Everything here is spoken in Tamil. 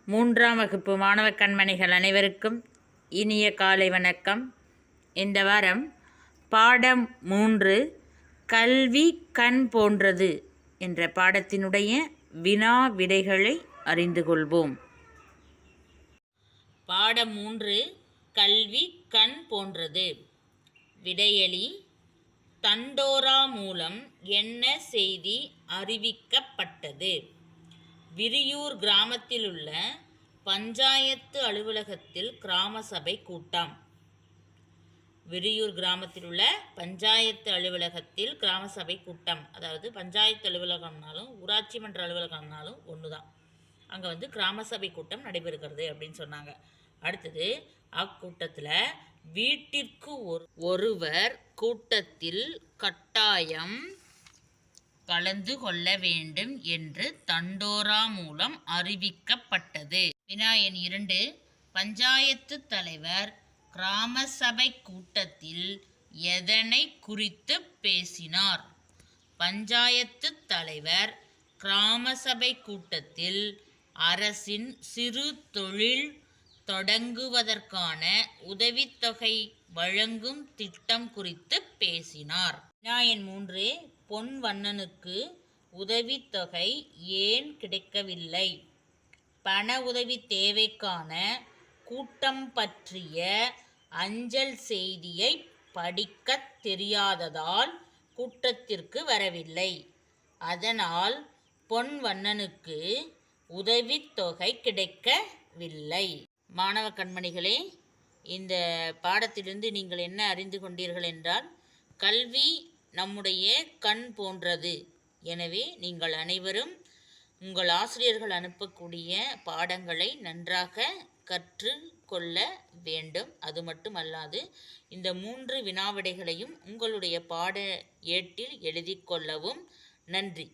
மூன்றாம் வகுப்பு மாணவ கண்மணிகள் அனைவருக்கும் இனிய காலை வணக்கம். இந்த வாரம் பாடம் 3 கல்வி கண் போன்றது என்ற பாடத்தினுடைய வினா விடைகளை அறிந்து கொள்வோம். பாடம் 3 கல்வி கண் போன்றது. விடையளி: தண்டோரா மூலம் என்ன செய்தி அறிவிக்கப்பட்டது? விரியூர் கிராமத்திலுள்ள பஞ்சாயத்து அலுவலகத்தில் கிராம சபை கூட்டம். விரியூர் கிராமத்தில் உள்ள பஞ்சாயத்து அலுவலகத்தில் கிராம சபை கூட்டம். அதாவது பஞ்சாயத்து அலுவலகம்னாலும் ஊராட்சி மன்ற அலுவலகம்னாலும் ஒன்று தான். அங்கே கிராம சபை கூட்டம் நடைபெறுகிறது அப்படின்னு சொன்னாங்க. அடுத்தது, அக்கூட்டத்தில் வீட்டிற்கு ஒருவர் கூட்டத்தில் கட்டாயம் கலந்து கொள்ள வேண்டும் என்று தண்டோரா மூலம் அறிவிக்கப்பட்டது. வினா எண் 2: பஞ்சாயத்து தலைவர் கிராம சபை கூட்டத்தில் எதனை குறித்து பேசினார்? பஞ்சாயத்து தலைவர் கிராம சபை கூட்டத்தில் அரசின் சிறு தொழில் தொடங்குவதற்கான உதவித்தொகை வழங்கும் திட்டம் குறித்து பேசினார். வினா எண் 3: பொன்வண்ணனுக்கு உதவித்தொகை ஏன் கிடைக்கவில்லை? பண உதவி தேவைக்கான கூட்டம் பற்றிய அஞ்சல் செய்தியை படிக்கத் தெரியாததால் கூட்டத்திற்கு வரவில்லை. அதனால் பொன்வண்ணனுக்கு உதவித்தொகை கிடைக்கவில்லை. மாணவ கண்மணிகளே, இந்த பாடத்திலிருந்து நீங்கள் என்ன அறிந்து கொண்டீர்கள் என்றால், கல்வி நம்முடைய கண் போன்றது. எனவே நீங்கள் அனைவரும் உங்கள் ஆசிரியர்கள் அனுப்பக்கூடிய பாடங்களை நன்றாக கற்று கொள்ள வேண்டும். அது மட்டுமல்லாது இந்த 3 வினாவிடைகளையும் உங்களுடைய பாட ஏட்டில் எழுதி கொள்ளவும். நன்றி.